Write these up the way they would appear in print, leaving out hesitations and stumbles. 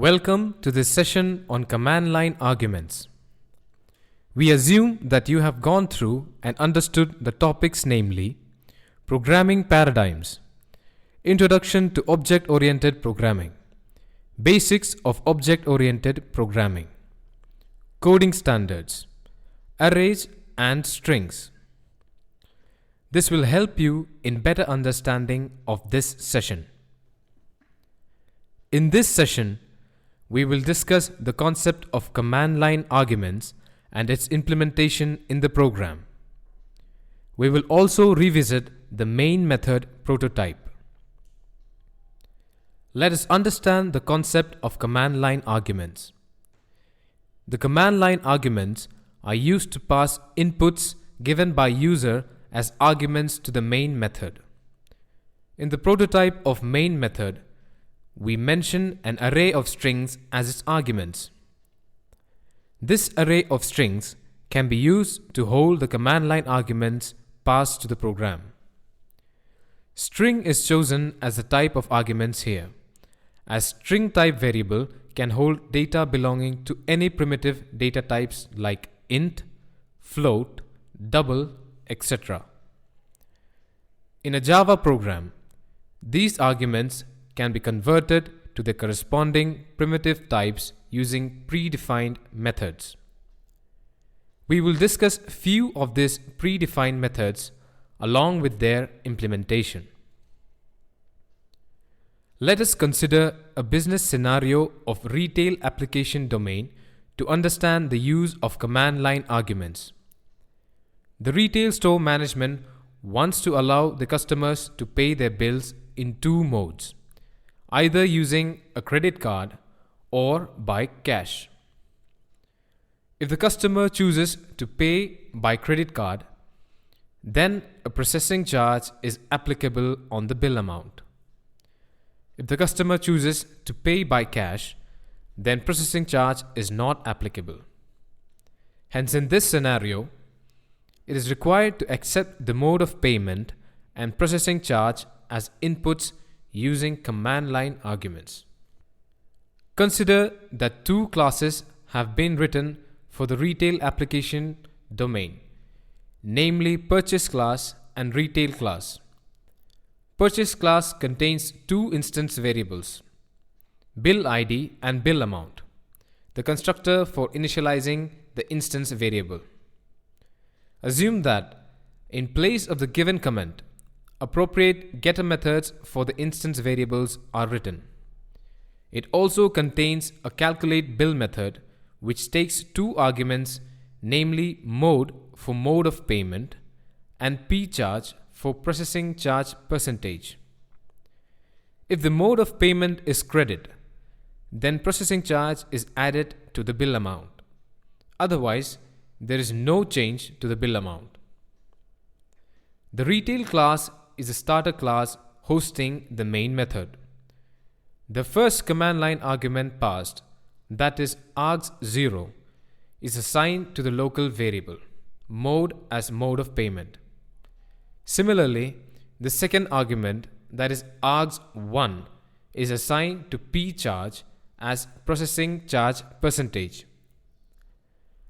Welcome to this session on command line arguments. We assume that you have gone through and understood the topics, namely programming paradigms, introduction to object-oriented programming, basics of object-oriented programming, coding standards, arrays and strings. This will help you in better understanding of this session. In this session, we will discuss the concept of command line arguments and its implementation in the program. We will also revisit the main method prototype. Let us understand the concept of command line arguments. The command line arguments are used to pass inputs given by user as arguments to the main method. In the prototype of main method, we mention an array of strings as its arguments. This array of strings can be used to hold the command line arguments passed to the program. String is chosen as the type of arguments here, as string type variable can hold data belonging to any primitive data types like int, float, double, etc. In a Java program, these arguments can be converted to the corresponding primitive types using predefined methods. We will discuss few of these predefined methods along with their implementation. Let us consider a business scenario of retail application domain to understand the use of command line arguments. The retail store management wants to allow the customers to pay their bills in two modes, either using a credit card or by cash. If the customer chooses to pay by credit card, then a processing charge is applicable on the bill amount. If the customer chooses to pay by cash, then processing charge is not applicable. Hence, in this scenario, it is required to accept the mode of payment and processing charge as inputs using command line arguments. Consider that two classes have been written for the retail application domain, namely purchase class and retail class. Purchase class contains two instance variables, bill ID and bill amount, the constructor for initializing the instance variable. Assume that in place of the given comment, appropriate getter methods for the instance variables are written. It also contains a calculate bill method which takes two arguments, namely mode for mode of payment and p-charge for processing charge percentage. If the mode of payment is credit, then processing charge is added to the bill amount. Otherwise, there is no change to the bill amount. The retail class is a starter class hosting the main method. The first command line argument passed, that is args0, is assigned to the local variable, mode as mode of payment. Similarly, the second argument, that is args1, is assigned to p-charge as processing charge percentage.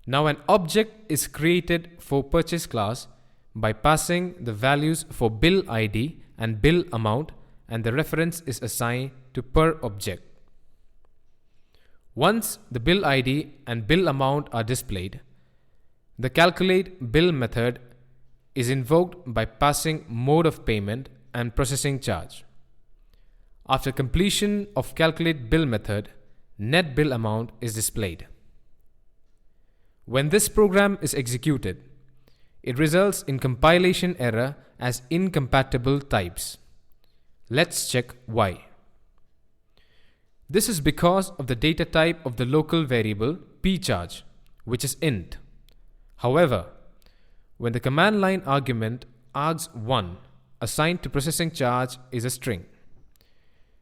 Now an object is created for purchase class by passing the values for bill ID and bill amount, and the reference is assigned to per object. Once the bill ID and bill amount are displayed, the calculate bill method is invoked by passing mode of payment and processing charge. After completion of calculate bill method, net bill amount is displayed. When this program is executed, it results in compilation error as incompatible types. Let's check why. This is because of the data type of the local variable p-charge, which is int. However, when the command line argument args1 assigned to processing charge is a string,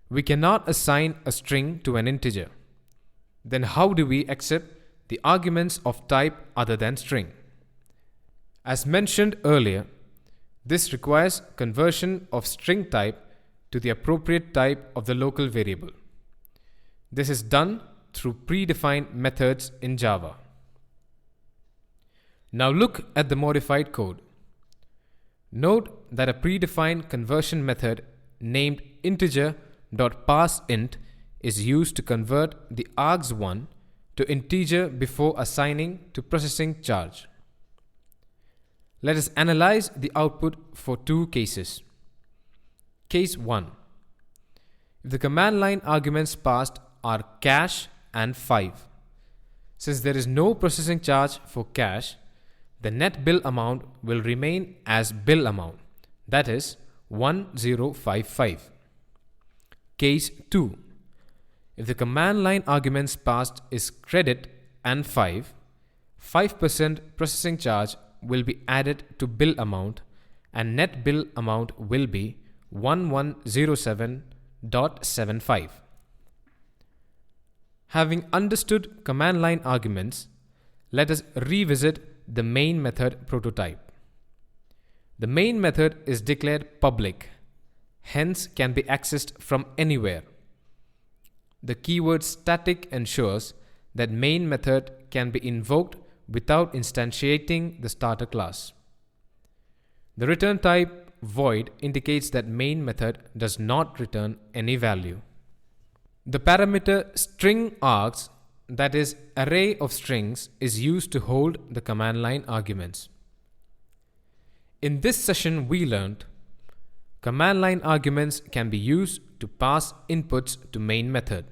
we cannot assign a string to an integer. Then how do we accept the arguments of type other than string? As mentioned earlier, this requires conversion of string type to the appropriate type of the local variable. This is done through predefined methods in Java. Now look at the modified code. Note that a predefined conversion method named integer.parseInt is used to convert the args1 to integer before assigning to processing charge. Let us analyze the output for two cases. Case 1. If the command line arguments passed are cash and 5, since there is no processing charge for cash, the net bill amount will remain as bill amount, that is 1055. Case 2. If the command line arguments passed is credit and 5%, processing charge will be added to bill amount and net bill amount will be 1107.75. Having understood command line arguments, let us revisit the main method prototype. The main method is declared public, hence can be accessed from anywhere. The keyword static ensures that main method can be invoked without instantiating the starter class. The return type void indicates that main method does not return any value. The parameter string args, that is array of strings, is used to hold the command line arguments. In this session we learned command line arguments can be used to pass inputs to main method.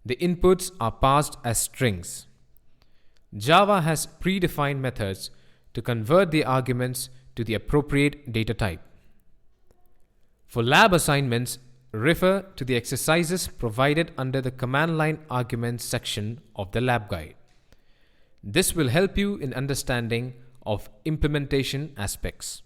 The inputs are passed as strings. Java has predefined methods to convert the arguments to the appropriate data type. For lab assignments, refer to the exercises provided under the command line arguments section of the lab guide. This will help you in understanding of implementation aspects.